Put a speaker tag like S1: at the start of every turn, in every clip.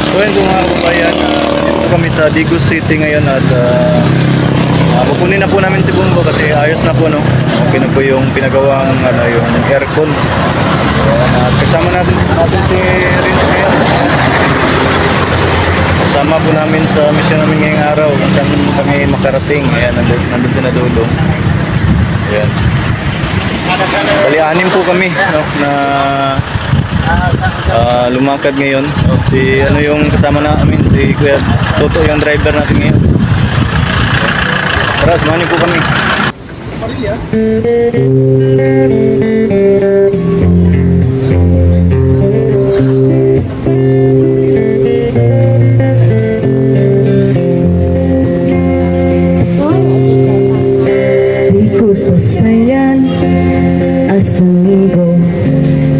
S1: So yun po mga kababayan, nandito po kami sa Digos City ngayon at pupunin na po namin si Bumbo kasi ayos na po, no? Okay na po yung pinagawang yung aircon. At kasama natin si Rins ngayon. Kasama po namin sa mission namin ngayong araw kung saan kami makarating. Ayan, nandun din na dulo. Ayan. Bali-anim po kami, no, na lumakad ngayon. Si ano yung kasama namin, si Kuya Toto yung driver natin ngayon. Tara, samahan niyo po kami.
S2: Ikot pasayan asang linggo,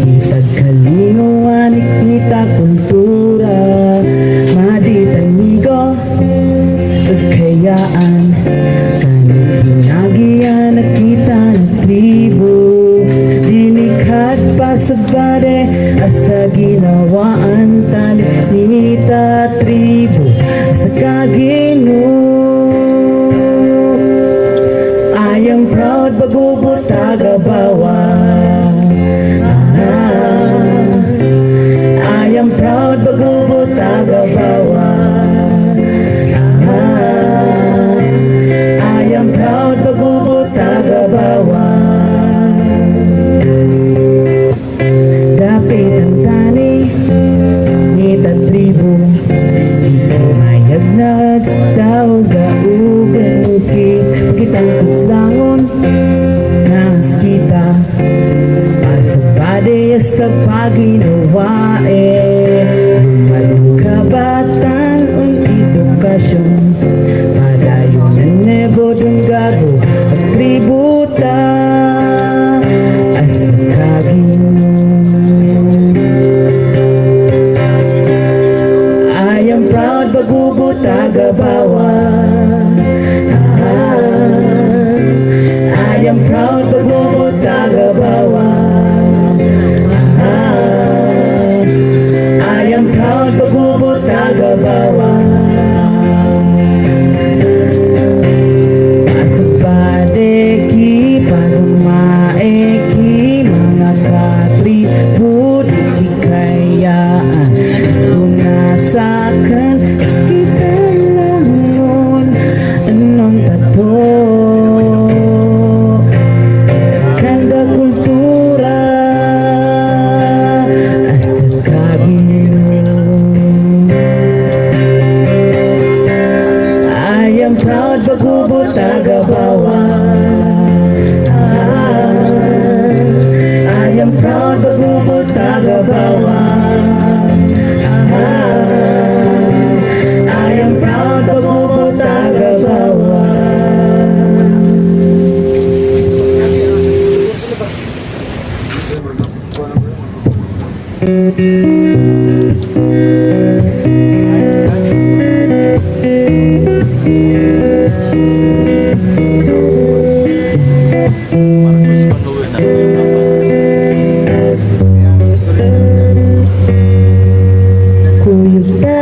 S2: ipagkalingawan ikita kultura, maditanigo pagkayaan, kanang ginagiyan nakita ng tribo, dinikhat pa sa bade hasta ginawaan talinita tribo sa kagino. I am proud bagubot tagabawa. I am proud bagubot tagabawa. I am proud bagubot tagabawa. Dapit ang tani nitang tribo, di ko mayag nagtawag gaugan kitang tutlangon nas kita pasabade hasta paginawae lumalong kabatan ang edukasyon padayo na nebo dong gago at tributa hasta kagino. I am proud bagubot tagabawa. I am proud bagubot tagabawa. I am proud bagubot tagabawa. Asapade ki panumaeki mga katribut ikayaan sunasakan kita langon anong tato kanda kultura hasta kagino. I am proud bagubot tagabawa. I am proud bagubot tagabawa. I am proud bagubot tagabawa. Kuyuta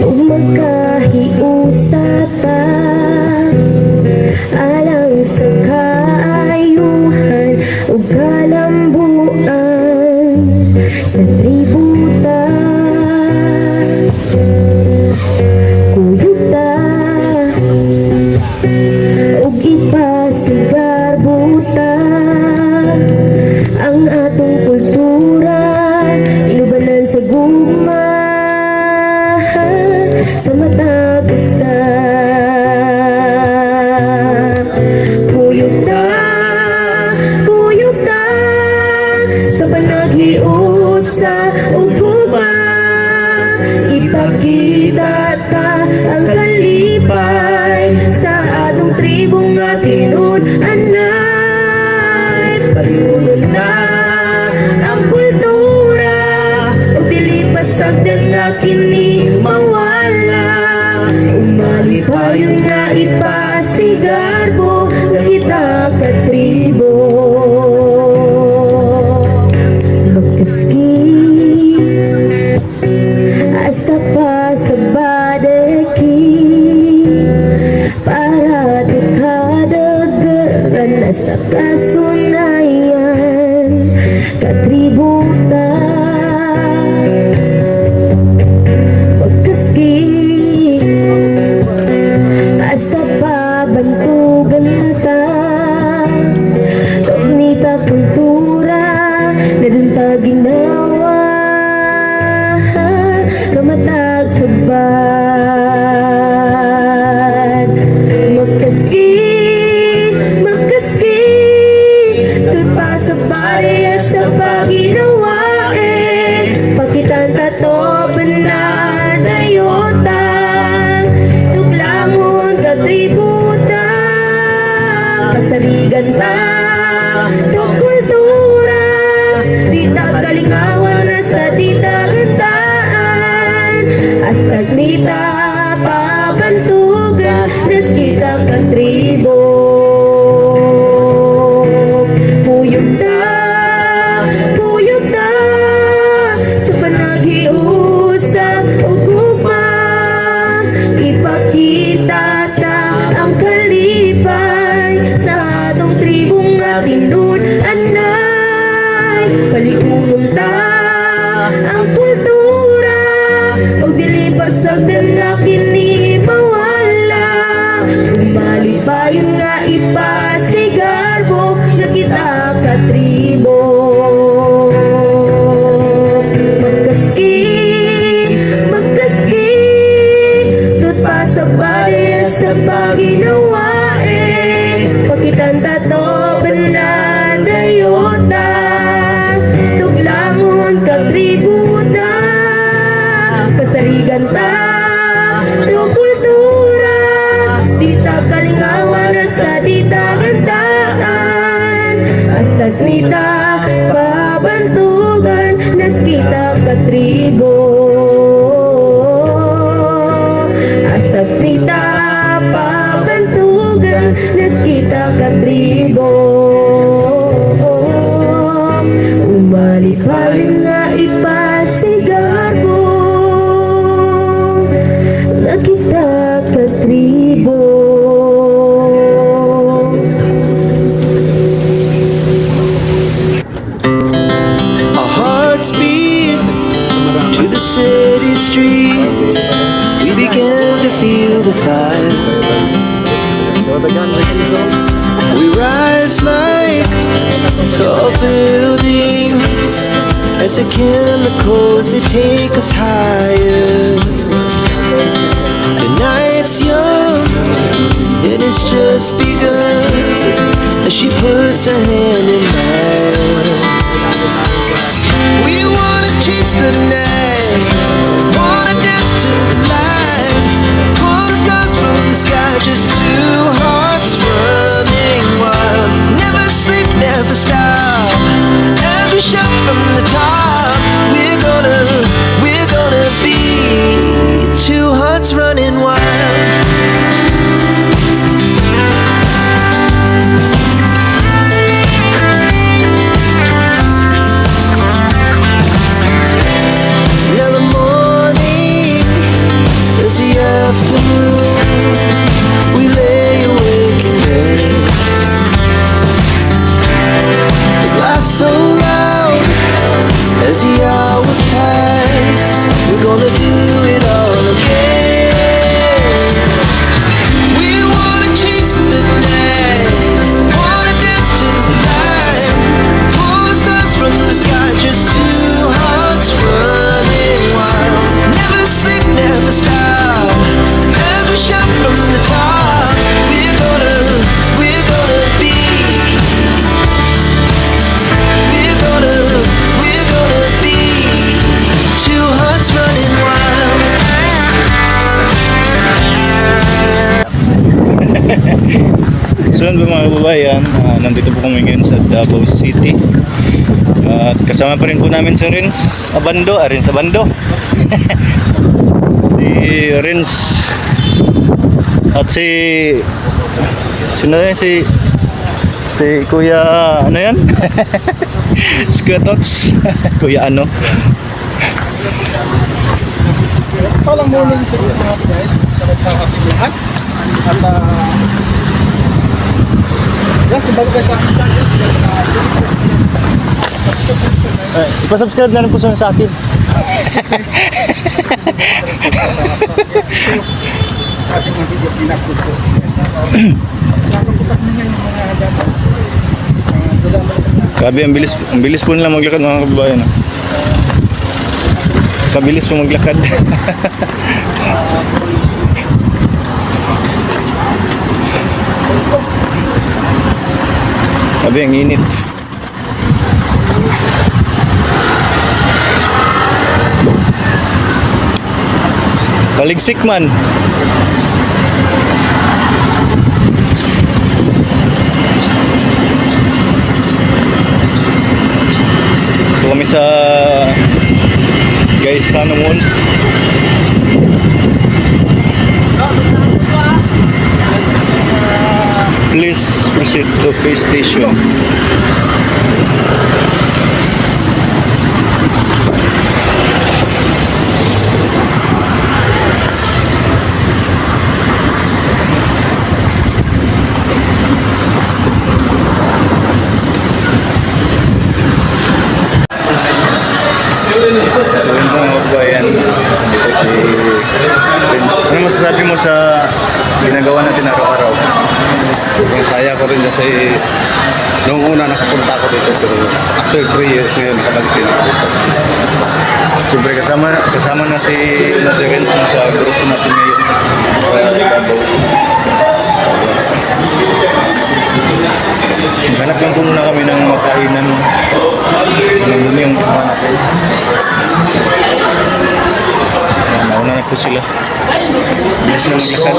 S2: ug magkahiusata alang sa kaayuhan ug kalambuan sa tributa. Kuyuta ug ipasigar buta ang atong kultura, inubanan sa gugma sa mata usa. Kuyuta, kuyuta sa panaghiusa ug gugma, ipakita ta ang kalipay sa atong tribo nga tinud-anay. Paliuyon na ang kultura ug dili pasagdan nga kini mawala. Umalipayon nga ipasigarbo nga kita ka tribo. Magkaski sa kasunayan, katributan, pagkaski, hasta pabantugan ta, kaunita kultura, nadunta ginawa, kamatag sabat, magkaski, magkaski, tulpa sa barya sa paginawa, pakitan tato banadayota, tuglangon katributa, kasarigan ta, to kultura, di tagalingawan sa di tagandaan, hasta nita pabantugan, nas kita katribo. Puyog ta, sa panaghiusap ug gugma, ipakita ta ang kalipay sa atong tribong atinun anay, palihulong ta ang kultura ug dili pasagdan na kini mawala, malipayon nga ipasigarbo nga kita katribo. Magkaski, magkaski, tut pa sa barya sa paginawa, pakitan tato banadayota, tuglangon katributa, pasarigan ta, to kultura, di ta kalingawan hasta di ta gandaan, hasta nita pabantugan, nas kita katribo, hasta nita pabantugan, nas kita katribo. Umalipayon nga ipasigarbo na kita katribo.
S3: Our hearts beat to the city streets. We began to feel the fire. We rise like tall buildings as the chemicals they take us higher. The night's young and it's just begun as she puts her hand in mine. We wanna chase the night, wanna dance to the light, pull the stars from the sky, just two hearts running wild. Never sleep, never stop, as we shout from the top. We're gonna be two hearts running wild. Now the morning is the afternoon. We lay awake in bed. The laugh so loud as the hours pass. We're gonna do it all again. We wanna chase the night, wanna dance to the light, pull the stars from the sky, just two hearts running wild. Never sleep, never stop, as we shout from the top. We're gonna be, we're gonna be two hearts running wild.
S1: So yun po mga kababayan, nandito po kami ngayon sa Davao City. At kasama pa rin po namin si Renz Abando, Renz Abando. Si Renz at sino yun? Si Kuya, ano yan? Si Kuya Tots. Kuya ano?
S4: Palang morning sa inyo mga guys, sa ating lahat. At Yes, bago kayo sa akin.
S1: Ipasubscribe na rin po sa akin.
S4: Sa ating mga videos, ginapod ko. Nakaputak na nga yung mga dapat.
S1: Grabe, ang bilis po nila maglakad mga kababayan. No? Kabilis po maglakad. Grabe, ang init. Paligsik man. So kami sa guys Sana Mall. Please proceed to pay station. So yun po mga kabayan. Ano masasabi mo sa ginagawa natin araw-araw?
S5: Sobrang saya ko rin kasi noong una nakapunta ako dito pero after 3 years ngayon nakabalik din ako dito.
S1: Siyempre kasama na si Terence sa grupo natin ngayon sa Davao. Hanap lang po muna kami ng makainan. Nandun yung kasama natin. Nauna na po sila. Yes na maglakad.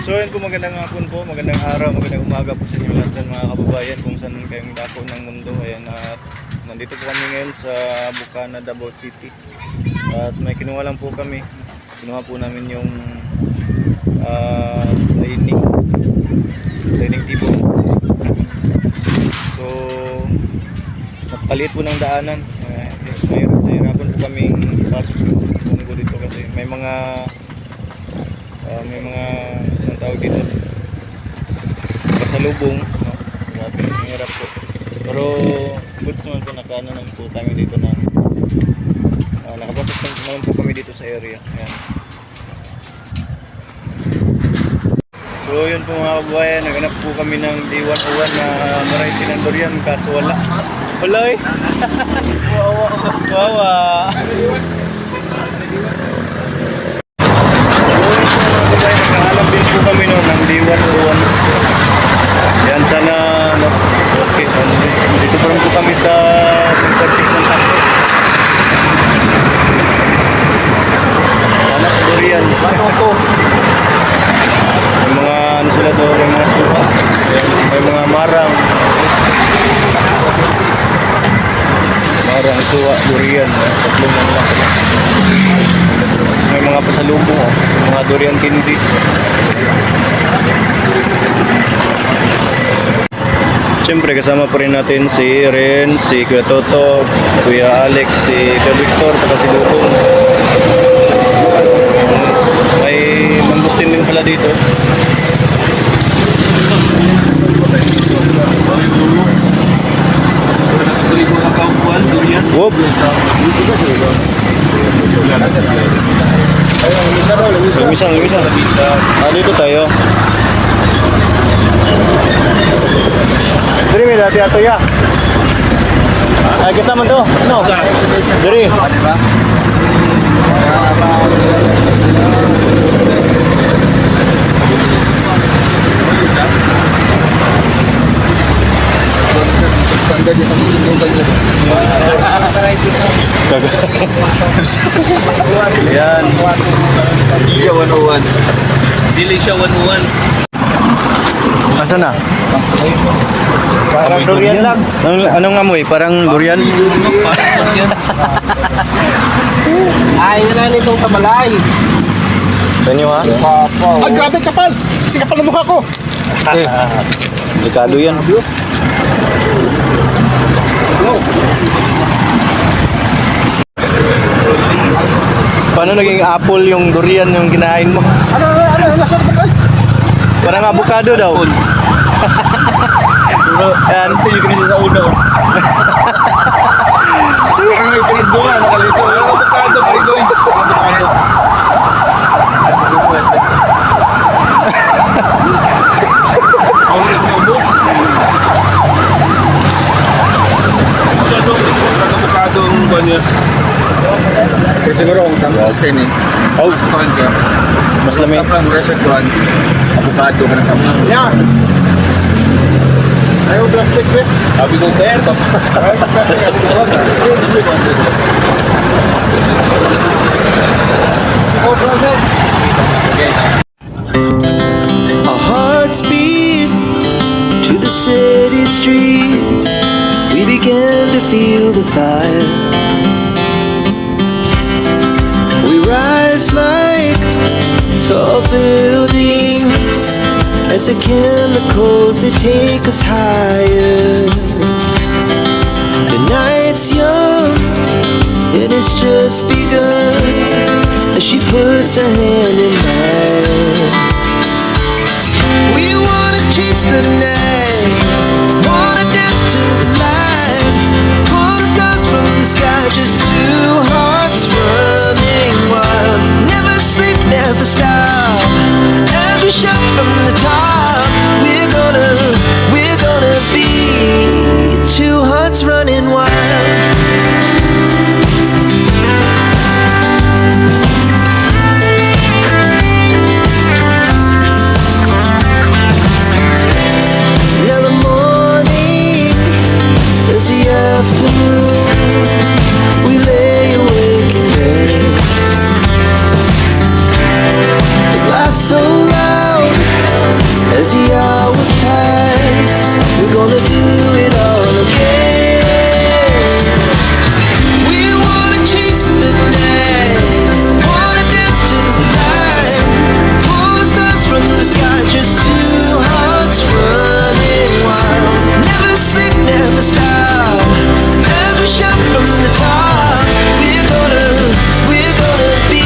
S1: So yun po, magandang hapon po, magandang araw, magandang umaga po sa inyo lahat mga kababayan kung saan man kayong dako ng mundo. Ayan, at nandito po kami ngayon sa Bukana, Davao City. At may kinuha lang po kami. Kinuha po namin yung training tipo. So napaliit po ng daanan. Nahirapan po kaming pasok po dito kasi may mga ang tawag dito pasalubong, no? Grabe, mahirap po. Pero goods naman po, nakaano naman po kami dito na nakapasok naman po kami dito sa area. Ayan. So yun po mga kababayan, naganap po kami ng D101 na variety ng durian kaso wala. Wala eh. Wawa. Nakahanap din po kami no, ng D101. Yan, sana no, okay. Dito pa rin po kami sa Sintertik ng Santos. Hanap durian. May mga ano sila doon, may mga suha. May mga marang. Marang, suha, durian. Tatlong lang lang. May mga pasalubong, oh. Mga durian candy. Siyempre kasama pa rin natin si Ren, si Kuya Toto, Kuya Alex, si Kuya Victor, saka si Lutong. May mangustin din pala dito. Whoop! Lumisan. Dito tayo. Diri may dati ato ya. Ay kita man to. No. Diri. Yan.
S5: Siya 101.
S6: Dili siya 101.
S1: Asa na? Parang durian lang. Anong amoy? Parang durian?
S4: Ay, na nitong tamalay.
S1: Tanyo ha?
S4: Ay, grabe kapal. Kasi kapal ng mukha ko.
S1: Delikado yan. Paano naging apple yung durian yung kinain mo?
S4: Ano, nasa ba?
S1: Parang avocado daw. Yan.
S6: Ito yung kinisa sa uno. Parang may pinagdungan, nakalito. Ang avocado, parigoy. Avocado. Ang ubo. Avocado ang buwan niya.
S5: Kasi siguro kung tapos kayo ni.
S1: Oh,
S5: Mas kuhan ka.
S1: mas lamig.
S5: Tapos ang reset kuhan. Avocado ka na tapos.
S4: Yeah. Ayaw plastic eh.
S6: Sabi ko, Ter,
S4: Oh, brother.
S3: Our hearts beat to the city streets. We began to feel the fire. We rise like tall buildings as the chemicals they take us higher. The night's young, it has just begun as she puts her hand in mine. We wanna chase the night, wanna dance to the light, pull the stars from the sky, just two hearts running wild. Never sleep, never stop, as we shout from the top. We're gonna be two hearts running wild. Now the morning is the afternoon. We lay awake in bed. The laugh so loud as the hours pass. We're gonna do it all again. We wanna chase the night, wanna dance to the light, pull the stars from the sky, just two hearts running wild. Never sleep, never stop, as we shout from the top. We're gonna be.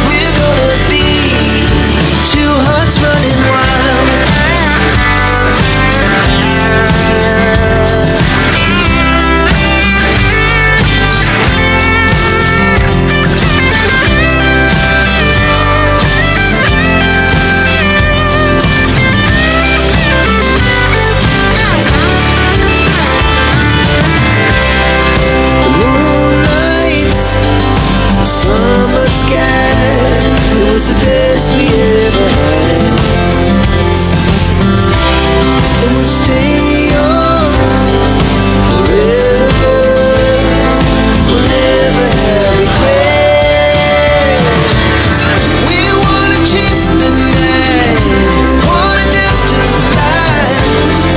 S3: We're gonna be two hearts running wild. Moonlight, summer sky, it was the best we ever had. And we'll stay on forever. We'll never have regrets. We wanna chase the night, wanna dance to the light,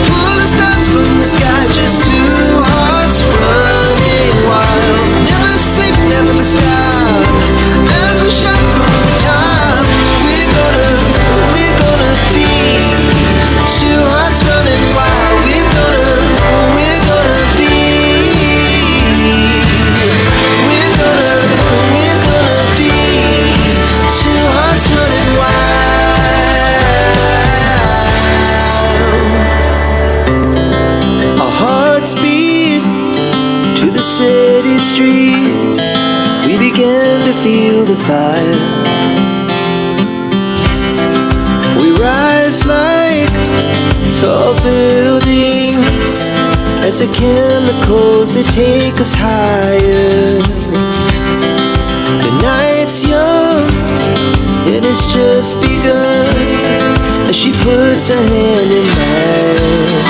S3: pull the stars from the sky, just two hearts running wild. Never sleep, never stop, as we shout from the top. We're gonna be two hearts running wild. We're gonna be. We're gonna be two hearts running wild. Our hearts beat to the city streets. We began to feel the fire. We rise like tall buildings as the chemicals they take us higher. The night's young, it has just begun as she puts her hand in mine.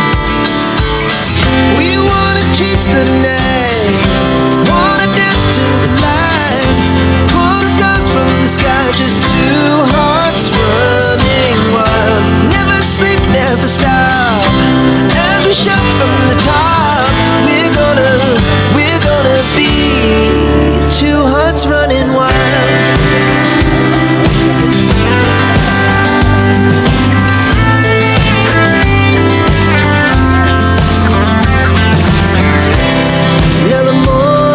S3: We wanna chase the night, wanna dance to the light, pull the stars from the sky, just two hearts running wild. Never sleep, never stop, as we shout from the top. We're gonna be two hearts running wild. Now the morning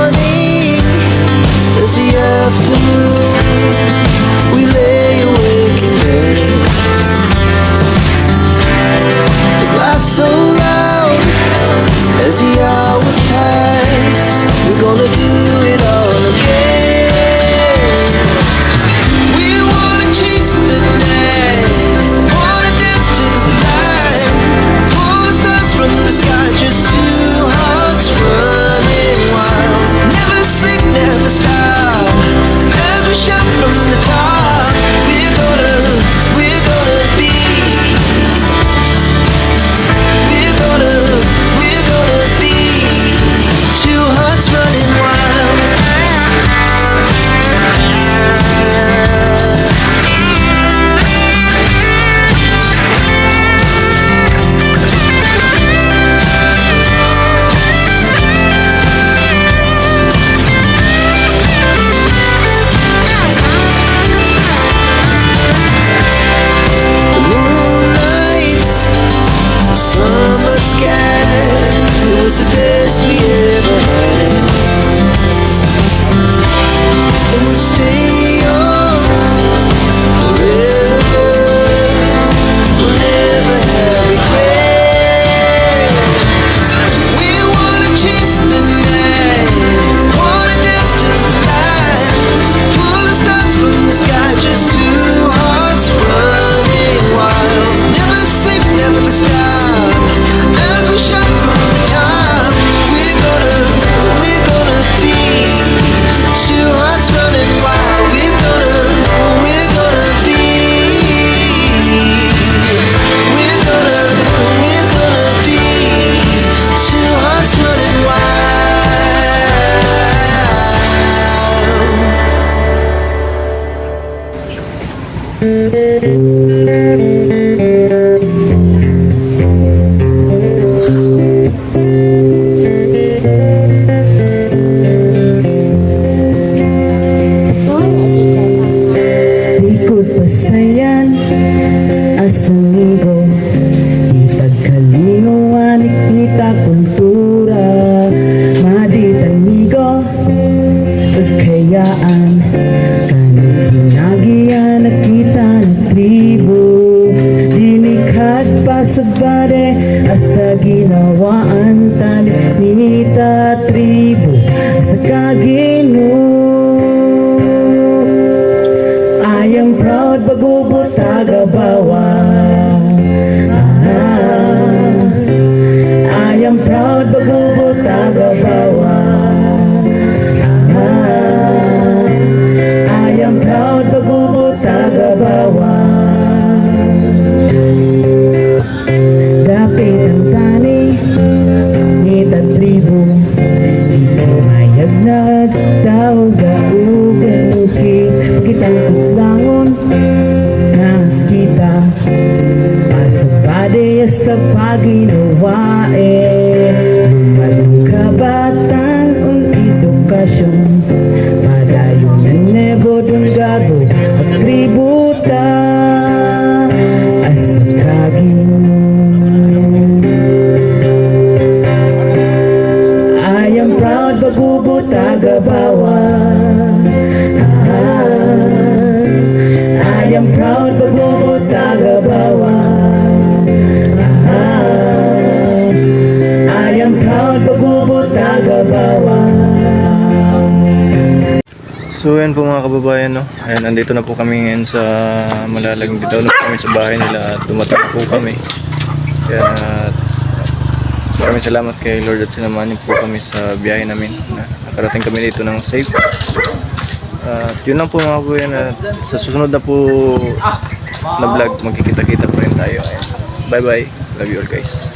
S3: best we ever had. And we'll stay young forever. We'll never have regrets. We wanna chase the night, wanna dance to the light, pull the stars from the sky, just two hearts running wild. Never sleep, never stop, as we shine from the top. We're gonna be two hearts running wild. We're gonna be. We're gonna be two hearts running wild.
S2: Ikot pasayan asang linggo Ipagkalingawan ikita kultura Maditanigo Pagkayaan Kanang ginagiyan nakita ng tribo Dinikhat pa sa bade Hasta ginawaan talinita tribo Sa kagino I am proud bagubot tagabawa I am proud bagubot tagabawa I am proud bagubot tagabawa Dapit ang tani Ngita tribo Mayag nagtawag Gaugan-ukit Kitang tutlangon Nas kita Pasabade hasta paginawae Lumalong kabatan Ang edukasyon Padayon ng nebo Dun gago Pagtributa Hasta I am proud bagubo tagabawa I am proud bagubo tagabawa I am proud bagubo tagabawa.
S1: So yan po mga kababayan, no? Ayan, andito na po kami ngayon sa Malalag. Dito na po kami sa bahay nila at dumating po kami. Kaya maraming salamat kay Lord at sinamahan niyo po kami sa biyahe namin. Nakarating kami dito ng safe. At yun lang po mga kababayan. Sa susunod na po na vlog, magkikita-kita pa rin tayo. Bye bye. Love you all guys.